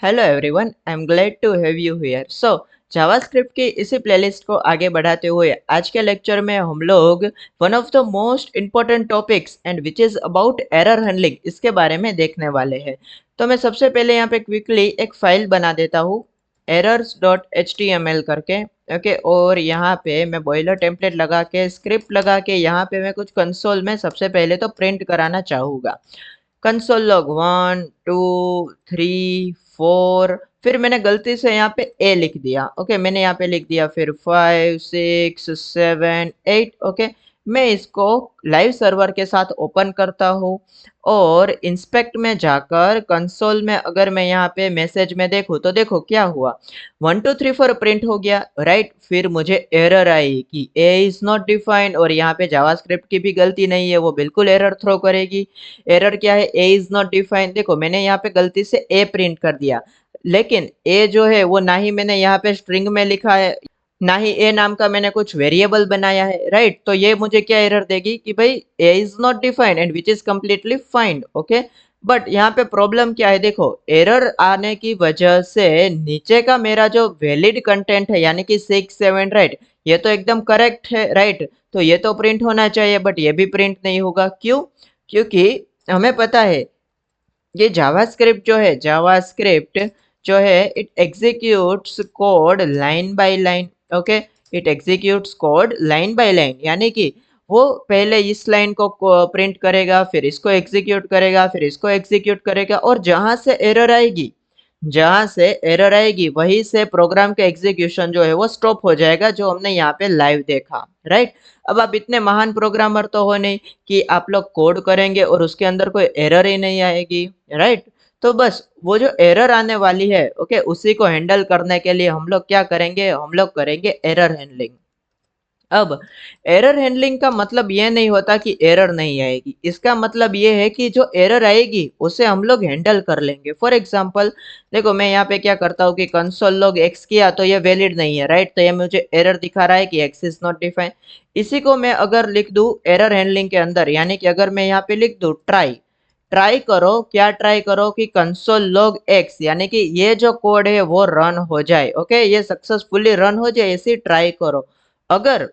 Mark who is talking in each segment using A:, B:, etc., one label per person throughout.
A: Hello everyone, I am glad to have you here. JavaScript की इसी playlist को आगे बढ़ाते हुए आज के लेक्चर में हम लोग one of the most important topics and which is about error handling इसके बारे में देखने वाले हैं। तो मैं सबसे पहले यहाँ पे क्विकली एक फाइल बना देता हूँ errors.html करके। ओके, और यहाँ पे मैं बॉयलर टेम्पलेट लगा के स्क्रिप्ट लगा के यहाँ पे मैं कुछ कंसोल में सबसे पहले तो प्रिंट कराना चाहूँगा। Console log 1 2 3 4। फिर मैंने गलती से यहाँ पे ए लिख दिया। ओके, मैंने यहाँ पे लिख दिया, फिर 5 6 7 8। ओके, मैं इसको लाइव सर्वर के साथ ओपन करता हूँ और इंस्पेक्ट में जाकर कंसोल में अगर मैं यहाँ पे मैसेज में देखूँ तो देखो क्या हुआ, 1 2 3 4 प्रिंट हो गया, राइट। फिर मुझे एरर आई कि ए इज नॉट डिफाइंड, और यहाँ पे जावास्क्रिप्ट की भी गलती नहीं है, वो बिल्कुल एरर थ्रो करेगी। एरर क्या है, ए इज नॉट डिफाइंड। देखो मैंने यहाँ पे गलती से ए प्रिंट कर दिया, लेकिन ए जो है वो ना ही मैंने यहाँ पे स्ट्रिंग में लिखा है, ना ही ए नाम का मैंने कुछ वेरिएबल बनाया है, राइट। तो ये मुझे क्या एरर देगी कि भाई A is not defined and which is completely find. Okay, but यहाँ पे प्रॉब्लम क्या है, देखो एरर आने की वजह से नीचे का मेरा जो वैलिड कंटेंट है यानी कि 6 7, राइट, ये तो एकदम करेक्ट है, राइट। तो ये तो प्रिंट होना चाहिए, बट ये भी प्रिंट नहीं होगा। क्यों? क्योंकि हमें पता है ये जावास्क्रिप्ट जो है it executes code line by line. Okay, it executes code line by line, यानी कि वो पहले इस लाइन को प्रिंट करेगा, फिर इसको एग्जीक्यूट करेगा, फिर इसको एग्जीक्यूट करेगा, और जहां से एरर आएगी वहीं से प्रोग्राम का एग्जीक्यूशन जो है वो स्टॉप हो जाएगा, जो हमने यहाँ पे लाइव देखा, राइट। अब आप इतने महान प्रोग्रामर तो हो नहीं कि आप लोग कोड करेंगे और उसके अंदर कोई एरर ही नहीं आएगी, राइट। तो बस वो जो एरर आने वाली है, ओके, उसी को हैंडल करने के लिए हम लोग क्या करेंगे, हम लोग करेंगे एरर हैंडलिंग। अब एरर हैंडलिंग का मतलब ये नहीं होता कि एरर नहीं आएगी, इसका मतलब ये है कि जो एरर आएगी उसे हम लोग हैंडल कर लेंगे। फॉर एग्जांपल देखो मैं यहाँ पे क्या करता हूँ कि कंसोल लॉग एक्स किया तो ये वैलिड नहीं है, राइट। तो ये मुझे एरर दिखा रहा है कि एक्स इज नॉट डिफाइंड। इसी को मैं अगर लिख दूँ एरर हैंडलिंग के अंदर, यानी कि अगर मैं यहाँ पे लिख दूँ ट्राई, ट्राई करो, क्या ट्राई करो कि कंसोल लॉग एक्स, यानी कि ये जो कोड है वो रन हो जाए। ओके, ये सक्सेसफुली रन हो जाए, ऐसी ट्राई करो। अगर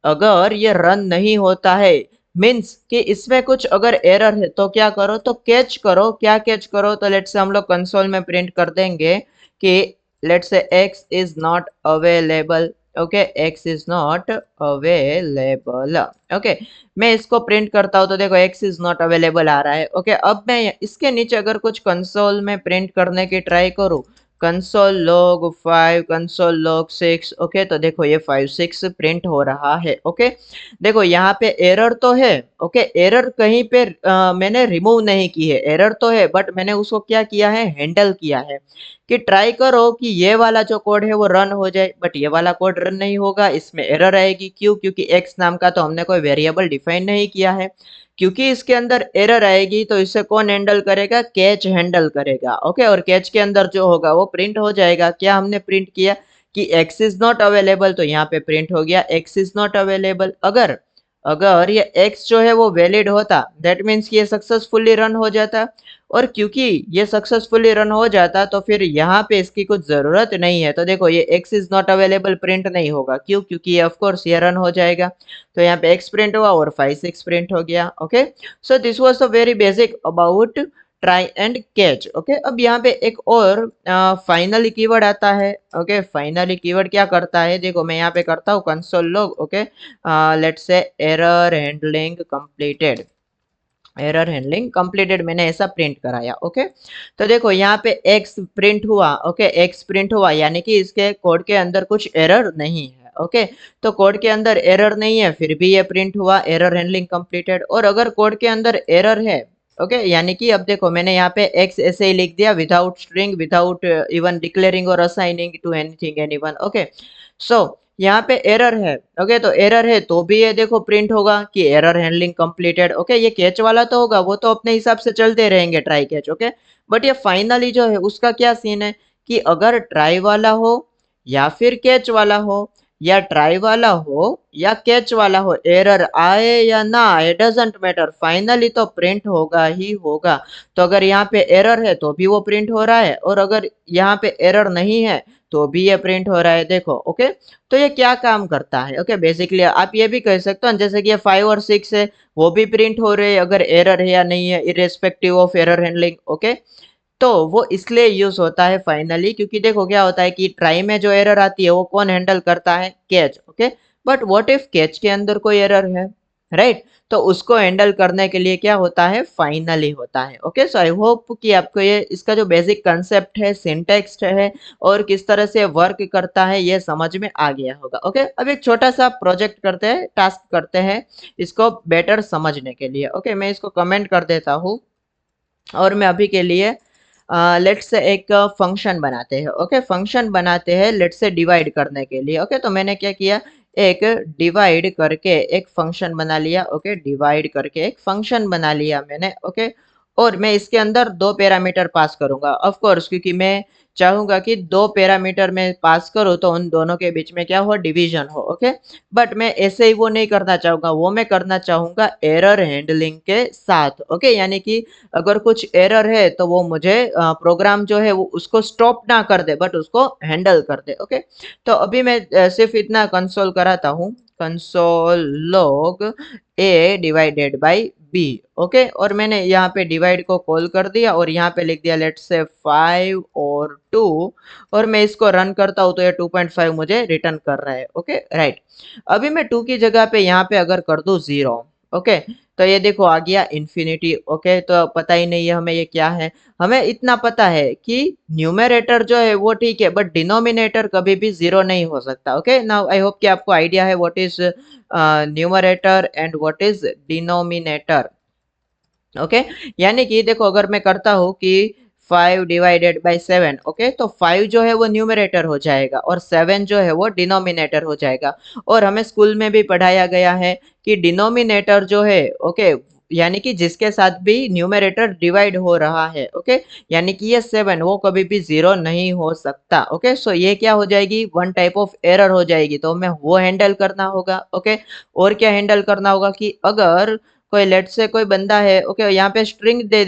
A: अगर ये रन नहीं होता है, मीन्स कि इसमें कुछ अगर एरर है, तो क्या करो, तो कैच करो। क्या कैच करो, तो लेट्स से हम लोग कंसोल में प्रिंट कर देंगे कि let's say x is not available. Okay, x is not available. Okay, मैं इसको प्रिंट करता हूँ तो देखो एक्स इज नॉट अवेलेबल आ रहा है। ओके, अब मैं इसके नीचे अगर कुछ कंसोल में प्रिंट करने की ट्राई करूँ, console log 5 console log 6। Okay, तो देखो ये 5 6 प्रिंट हो रहा है। ओके, देखो यहाँ पे एरर तो है। ओके, एरर कहीं पे मैंने रिमूव नहीं की है, एरर तो है बट मैंने उसको क्या किया है, हैंडल किया है। कि ट्राई करो कि ये वाला जो कोड है वो रन हो जाए, बट ये वाला कोड रन नहीं होगा, इसमें एरर आएगी। क्यों? क्योंकि एक्स नाम का तो हमने कोई वेरिएबल डिफाइन नहीं किया है। क्योंकि इसके अंदर एरर आएगी तो इसे कौन हैंडल करेगा, कैच हैंडल करेगा। ओके, और कैच के अंदर जो होगा वो प्रिंट हो जाएगा। क्या हमने प्रिंट किया कि एक्स इज नॉट अवेलेबल, तो यहाँ पे प्रिंट हो गया एक्स इज नॉट अवेलेबल। अगर अगर ये एक्स जो है वो वैलिड होता, दैट मीन्स कि ये सक्सेसफुली रन हो जाता। और क्योंकि ये सक्सेसफुली रन हो जाता तो फिर यहाँ पे इसकी कुछ जरूरत नहीं है। तो देखो ये x is not available print नहीं होगा। क्यों? क्योंकि ये ऑफकोर्स ये रन हो जाएगा। तो यहाँ पे एक्स प्रिंट हुआ और 5 6 प्रिंट हो गया। Okay, so this was the very basic about try and catch. Okay, अब यहाँ पे एक और फाइनली कीवर्ड आता है। ओके, फाइनली कीवर्ड क्या करता है, देखो मैं यहाँ पे करता हूँ console log. Okay, let's say error handling completed, error handling completed, मैंने ऐसा प्रिंट कराया। ओके, तो देखो यहाँ पे एक्स प्रिंट हुआ। ओके, एक्स प्रिंट हुआ यानी कि इसके कोड के अंदर कुछ एरर नहीं है। ओके, तो कोड के अंदर एरर नहीं है फिर भी ये प्रिंट हुआ, एरर हैंडलिंग कंप्लीटेड। और अगर कोड के अंदर एरर है, ओके, यानी कि अब देखो मैंने यहाँ पे एक्स ऐसे ही लिख दिया, without string, without even declaring और assigning to anything anyone. Okay, so यहाँ पे एरर है। ओके, तो एरर है तो भी ये देखो प्रिंट होगा कि एरर हैंडलिंग कंप्लीटेड। ओके, ये कैच वाला तो होगा, वो तो अपने हिसाब से चलते रहेंगे ट्राई कैच। ओके, बट ये फाइनली जो है उसका क्या सीन है कि अगर ट्राई वाला हो या फिर कैच वाला हो, या ट्राई वाला हो या कैच वाला हो, एरर आए या ना आए डजेंट मैटर, फाइनली तो प्रिंट होगा ही होगा। तो अगर यहाँ पे एरर है तो भी वो प्रिंट हो रहा है, और अगर यहाँ पे एरर नहीं है तो भी ये प्रिंट हो रहा है, देखो। ओके, तो ये क्या काम करता है? ओके, बेसिकली आप ये भी कह सकते हो जैसे कि ये 5 और 6 है, वो भी प्रिंट हो रहे हैं अगर एरर है या नहीं है, irrespective of error handling. Okay, तो वो इसलिए यूज होता है फाइनली, क्योंकि देखो क्या होता है कि ट्राई में जो एरर आती है वो कौन हैंडल करता है? Catch. Okay, but what if catch के अंदर कोई एरर है, राइट? तो उसको हैंडल करने के लिए क्या होता है? फाइनली होता है। ओके, सो आई होप कि आपको ये इसका जो बेसिक कंसेप्ट है, सिंटेक्स है, और किस तरह से वर्क करता है, ये समझ में आ गया होगा। ओके, अब एक छोटा सा प्रोजेक्ट करते हैं, टास्क करते हैं इसको बेटर समझने के लिए। ओके, मैं इसको कमेंट कर देता हूँ, और मैं अभी के लिए लेट्स से एक फंक्शन बनाते हैं। ओके, फंक्शन बनाते हैं लेट्स से डिवाइड करने के लिए। ओके, तो मैंने क्या किया, एक डिवाइड करके एक फंक्शन बना लिया। ओके, डिवाइड करके एक फंक्शन बना लिया मैंने। ओके, और मैं इसके अंदर दो पैरामीटर पास करूंगा, ऑफ कोर्स, क्योंकि मैं चाहूंगा कि दो पैरामीटर में पास करूँ तो उन दोनों के बीच में क्या हो? डिवीजन हो। ओके, बट मैं ऐसे ही वो नहीं करना चाहूंगा, वो मैं करना चाहूंगा एरर हैंडलिंग के साथ। ओके, यानी कि अगर कुछ एरर है तो वो मुझे प्रोग्राम जो है वो उसको स्टॉप ना कर दे, बट उसको हैंडल कर दे। ओके, तो अभी मैं सिर्फ इतना कंसोल कराता हूँ, console log a divided by B. Okay, और मैंने यहाँ पे डिवाइड को कॉल कर दिया और यहाँ पे लिख दिया लेट्स से 5 और 2, और मैं इसको रन करता हूँ तो ये 2.5 मुझे रिटर्न कर रहा है। Okay, right. अभी मैं 2 की जगह पे यहाँ पे अगर कर दूँ 0, ओके, तो ये देखो आ गया इन्फिनिटी। ओके, तो पता ही नहीं है हमें ये क्या है। हमें इतना पता है कि न्यूमरेटर जो है वो ठीक है, बट डिनोमिनेटर कभी भी 0 नहीं हो सकता। ओके, नाउ आई होप कि आपको आइडिया है what is numerator and what is denominator. Okay, यानी कि देखो अगर मैं करता हूँ कि 5 डिवाइडेड बाई 7, ओके, तो 5 जो है वो न्यूमरेटर हो जाएगा और 7 जो है वो डिनोमिनेटर हो जाएगा। और हमें स्कूल में भी पढ़ाया गया है कि डिनोमिनेटर जो है, ओके, यानी कि जिसके साथ भी न्यूमरेटर डिवाइड हो रहा है, ओके, यानी कि ये 7 वो कभी भी 0 नहीं हो सकता। ओके, सो ये क्या हो जाएगी? वन टाइप ऑफ एरर हो जाएगी, तो हमें वो हैंडल करना होगा। ओके, और क्या हैंडल करना होगा कि अगर कोई लेट से कोई बंदा है, ओके, यहाँ पे स्ट्रिंग दे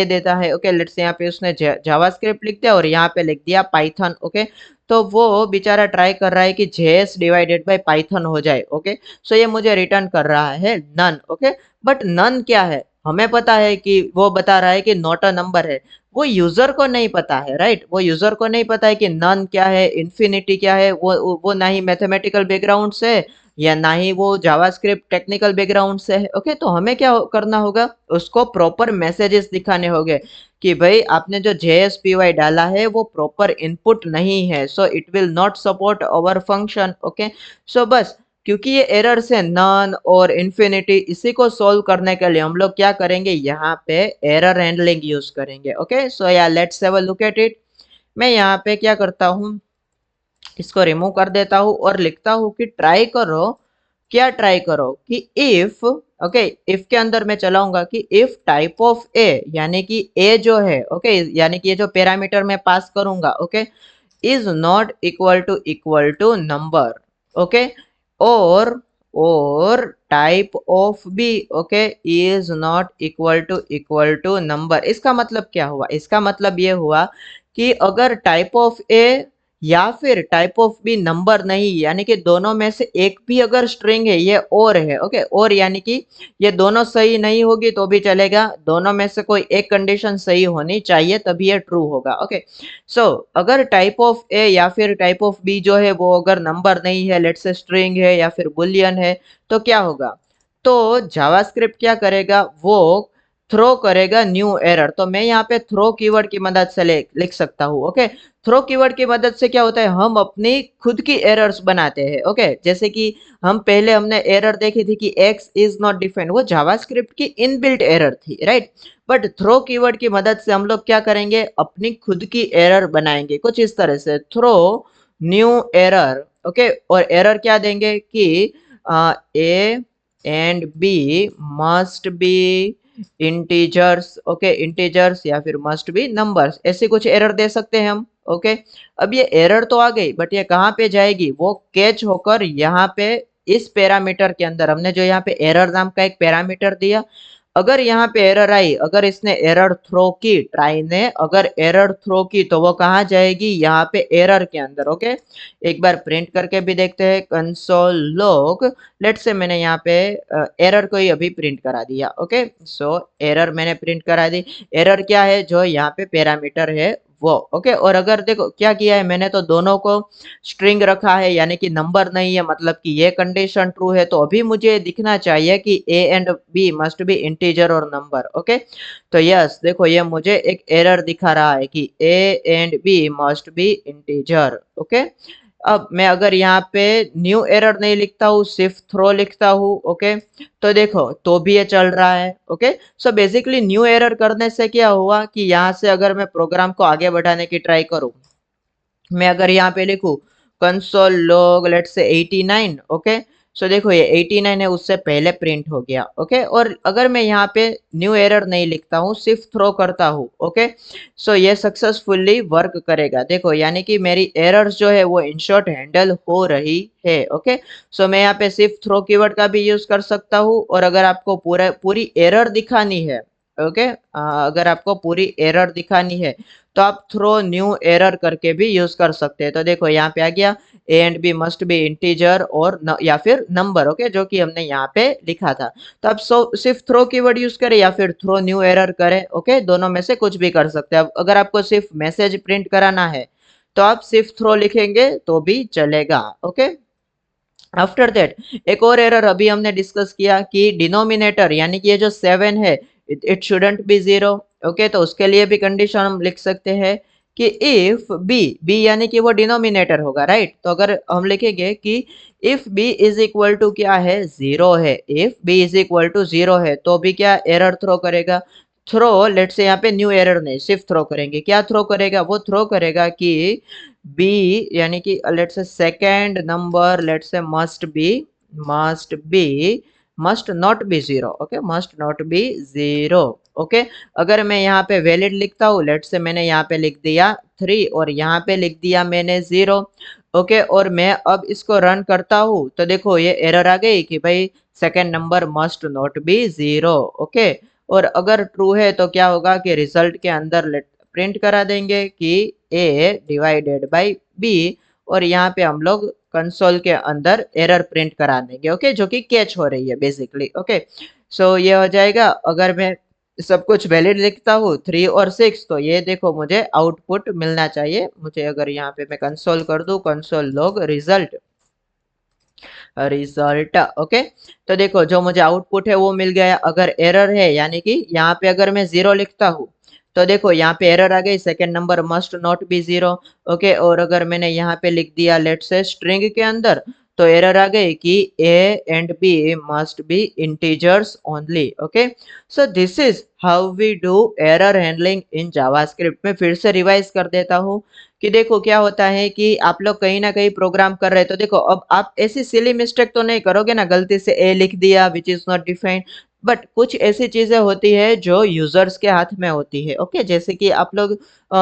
A: देता है। ओके, लेट से यहाँ पे उसने जावास्क्रिप्ट लिख दिया और यहाँ पे लिख दिया पाइथन। ओके, तो वो बेचारा ट्राई कर रहा है कि जेएस डिवाइडेड बाय पाइथन हो जाए। ओके, सो ये मुझे रिटर्न कर रहा है नन। ओके, बट नन क्या है? हमें पता है कि वो बता रहा है कि नॉट अ नंबर है, वो यूजर को नहीं पता है, राइट? वो यूजर को नहीं पता है कि नन क्या है, इन्फिनिटी क्या है। वो ना ही मैथमेटिकल बैकग्राउंड से या ना ही वो जावास्क्रिप्ट टेक्निकल बैकग्राउंड से है। ओके, तो हमें क्या करना होगा? उसको प्रॉपर मैसेजेस दिखाने होंगे कि भाई आपने जो JSPY डाला है वो प्रॉपर इनपुट नहीं है, so it will not support our function. Okay, so बस, क्योंकि ये एरर से नन और इन्फिनिटी, इसी को सोल्व करने के लिए हम लोग क्या करेंगे? यहाँ पे एरर हैंडलिंग यूज करेंगे। ओके, सो या let's have a look at it. मैं यहाँ पे क्या करता हूँ, इसको रिमूव कर देता हूँ और लिखता हूँ कि ट्राई करो, क्या ट्राई करो कि इफ, ओके, इफ के अंदर मैं चलाऊंगा कि इफ टाइप ऑफ ए, यानी कि ए जो है, ओके, यानी कि ये जो पैरामीटर मैं पास करूंगा, okay, is not equal to number. Okay, और type of B, okay, is not equal to number. इसका मतलब क्या हुआ? इसका मतलब ये हुआ कि अगर टाइप ऑफ ए या फिर टाइप ऑफ बी नंबर नहीं, यानी कि दोनों में से एक भी अगर स्ट्रिंग है, ये और है। ओके, और यानी कि ये दोनों सही नहीं होगी तो भी चलेगा, दोनों में से कोई एक कंडीशन सही होनी चाहिए तभी ये ट्रू होगा। ओके, सो अगर टाइप ऑफ ए या फिर टाइप ऑफ बी जो है वो अगर नंबर नहीं है, लेट्स से स्ट्रिंग है या फिर बुलियन है, तो क्या होगा? तो जावास्क्रिप्ट क्या करेगा? वो थ्रो करेगा न्यू एरर। तो मैं यहाँ पे थ्रो कीवर्ड की मदद से लिख सकता हूँ। ओके, थ्रो कीवर्ड की मदद से क्या होता है? हम अपनी खुद की एरर्स बनाते हैं। ओके, जैसे कि हम पहले हमने एरर देखी थी कि x इज नॉट डिफाइंड, वो जावास्क्रिप्ट की इनबिल्ट एरर थी, राइट? बट थ्रो कीवर्ड की मदद से हम लोग क्या करेंगे? अपनी खुद की एरर बनाएंगे कुछ इस तरह से, थ्रो न्यू एरर। ओके, और एरर क्या देंगे कि ए and B must be integers. Okay, integers या फिर मस्ट बी नंबर्स, ऐसे कुछ एरर दे सकते हैं हम। ओके। अब ये एरर तो आ गई, बट ये कहाँ पे जाएगी, वो कैच होकर यहाँ पे इस पैरामीटर के अंदर, हमने जो यहाँ पे एरर नाम का एक पैरामीटर दिया, अगर यहाँ पे एरर आई, अगर इसने एरर थ्रो की, ट्राई ने अगर एरर थ्रो की, तो वो कहाँ जाएगी, यहाँ पे एरर के अंदर। ओके, एक बार प्रिंट करके भी देखते हैं, कंसोल लॉग, लेट्स से मैंने यहाँ पे एरर को ही अभी प्रिंट करा दिया। ओके, सो एरर मैंने प्रिंट करा दी। एरर क्या है, जो यहाँ पे पैरामीटर है वो। ओके, और अगर देखो क्या किया है मैंने, तो दोनों को स्ट्रिंग रखा है, यानी कि नंबर नहीं है, मतलब कि ये कंडीशन ट्रू है, तो अभी मुझे दिखना चाहिए कि ए and B must be integer और नंबर। ओके, तो यस देखो ये मुझे एक एरर दिखा रहा है कि ए and B must be integer. Okay, अब मैं अगर यहाँ पे न्यू एरर नहीं लिखता हूँ, सिर्फ थ्रो लिखता हूँ, ओके, तो देखो तो भी ये चल रहा है। Okay, so basically new error करने से क्या हुआ कि यहाँ से अगर मैं प्रोग्राम को आगे बढ़ाने की ट्राई करूँ, मैं अगर यहाँ पे लिखूँ console log let's say 89, okay, सो देखो ये 89 है, उससे पहले प्रिंट हो गया। ओके, और अगर मैं यहाँ पे न्यू एरर नहीं लिखता हूँ, सिर्फ थ्रो करता हूँ, ओके, सो ये सक्सेसफुली वर्क करेगा। देखो यानी कि मेरी एरर्स जो है वो इन शॉर्ट हैंडल हो रही है। ओके, सो मैं यहाँ पे सिर्फ थ्रो कीवर्ड का भी यूज कर सकता हूँ, और अगर आपको पूरी एरर दिखानी है, ओके, अगर आपको पूरी एरर दिखानी है, तो आप थ्रो न्यू एरर करके भी यूज कर सकते हैं। तो देखो यहाँ पे आ गया a and B must be integer और या फिर नंबर। ओके, जो कि हमने यहाँ पे लिखा था। तो आप सिर्फ थ्रो कीवर्ड यूज करें या फिर थ्रो न्यू एरर करें, ओके, दोनों में से कुछ भी कर सकते हैं। अब अगर आपको सिर्फ मैसेज प्रिंट कराना है, तो आप सिर्फ थ्रो लिखेंगे तो भी चलेगा। ओके, आफ्टर दैट एक और एरर अभी हमने डिस्कस किया कि डिनोमिनेटर, यानी कि ये जो 7 है, इट शुडंट बी 0। ओके, तो उसके लिए भी कंडीशन हम लिख सकते हैं कि इफ बी यानी कि वो डिनोमिनेटर होगा, राइट। तो अगर हम लिखेंगे कि if B is equal to क्या है, 0 है, if B is equal to 0 है, तो भी क्या एरर थ्रो करेगा, थ्रो, लेट से यहाँ पे न्यू एरर नहीं, सिर्फ थ्रो करेंगे। क्या थ्रो करेगा, वो थ्रो करेगा कि बी यानी कि लेट से सेकेंड नंबर, लेट से must be must not be 0। Okay, must not be 0। Okay, अगर मैं यहाँ पे वैलिड लिखता हूँ, लेट से मैंने यहाँ पे लिख दिया 3 और यहाँ पे लिख दिया मैंने 0। ओके, और मैं अब इसको रन करता हूँ, तो देखो ये एरर आ गई कि भाई second number must not be 0। Okay, और अगर ट्रू है तो क्या होगा कि रिजल्ट के अंदर प्रिंट करा देंगे कि ए डिवाइडेड बाई बी, और यहाँ पे हम लोग कंसोल के अंदर एरर प्रिंट करा देंगे। ओके, जो कि कैच हो रही है बेसिकली। ओके, सो ये हो जाएगा। अगर मैं सब कुछ वैलिड लिखता हूँ 3 और 6, तो ये देखो मुझे आउटपुट मिलना चाहिए। मुझे अगर यहाँ पे मैं कंसोल कर दूं, console log result, result, okay, तो देखो जो मुझे आउटपुट है वो मिल गया। अगर एरर है, यानी कि यहाँ पे अगर मैं 0 लिखता हूँ, तो देखो यहाँ पे एरर आ गई, second number must not be 0। Okay, और अगर मैंने यहाँ पे लिख दिया लेट से स्ट्रिंग के अंदर, तो एरर आ गई कि ए and B must be integers only. Okay, so this is how we do error handling in JavaScript. में फिर से रिवाइज कर देता हूँ कि देखो क्या होता है कि आप लोग कहीं ना कहीं प्रोग्राम कर रहे हैं, तो देखो अब आप ऐसी सिली मिस्टेक तो नहीं करोगे ना, गलती से ए लिख दिया विच इज नॉट डिफाइंड, बट कुछ ऐसी चीजें होती है जो यूजर्स के हाथ में होती है। ओके, जैसे कि आप लोग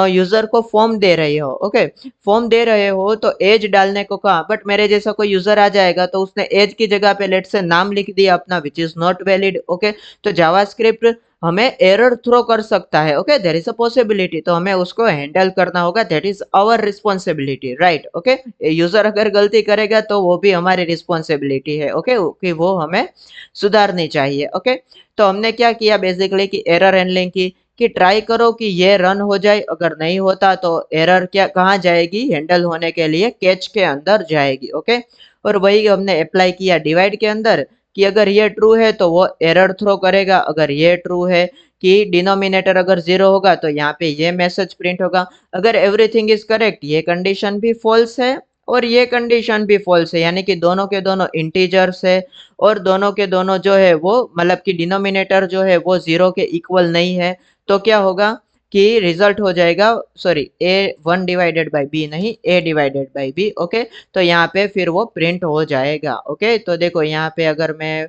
A: यूजर को फॉर्म दे रहे हो, ओके, फॉर्म दे रहे हो तो एज डालने को कहा, बट मेरे जैसा कोई यूजर आ जाएगा तो उसने एज की जगह पे लेट से नाम लिख दिया अपना which is not valid. Okay, तो जावास्क्रिप्ट हमें एरर थ्रो कर सकता है। Okay, there is a possibility, तो हमें उसको हैंडल करना होगा, that is our responsibility, right. Okay, user अगर गलती करेगा तो वो भी हमारी रिस्पॉन्सिबिलिटी है। ओके, कि वो हमें सुधारनी चाहिए। ओके, तो हमने क्या किया बेसिकली कि एरर हैंडलिंग की, कि ट्राई करो कि ये रन हो जाए, अगर नहीं होता तो एरर क्या कहाँ जाएगी, हैंडल होने के लिए कैच के अंदर जाएगी। ओके, और वही हमने अप्लाई किया डिवाइड के अंदर, कि अगर ये ट्रू है तो वो एरर थ्रो करेगा, अगर ये ट्रू है कि डिनोमिनेटर अगर 0 होगा तो यहाँ पे ये मैसेज प्रिंट होगा। अगर एवरीथिंग इज करेक्ट, ये कंडीशन भी फॉल्स है और ये कंडीशन भी फॉल्स है, यानी कि दोनों के दोनों इंटीजर्स है, और दोनों के दोनों जो है वो मतलब कि डिनोमिनेटर जो है वो 0 के इक्वल नहीं है, तो क्या होगा कि रिजल्ट हो जाएगा, sorry, A 1 divided by B नहीं, A divided by B. Okay, तो यहाँ पे फिर वो प्रिंट हो जाएगा। ओके, तो देखो यहाँ पे अगर मैं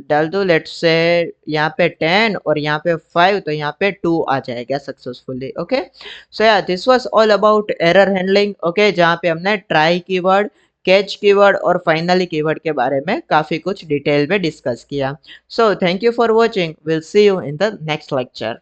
A: डाल दूँ, लेट्स से यहाँ पे 10 और यहाँ पे 5, तो यहाँ पे 2 आ जाएगा सक्सेसफुली। ओके, सो या this was all about error handling. Okay, जहाँ पे हमने ट्राई कीवर्ड, कैच कीवर्ड और फाइनली कीवर्ड के बारे में काफी कुछ डिटेल में डिस्कस किया। So thank you for watching, will see you in the next lecture.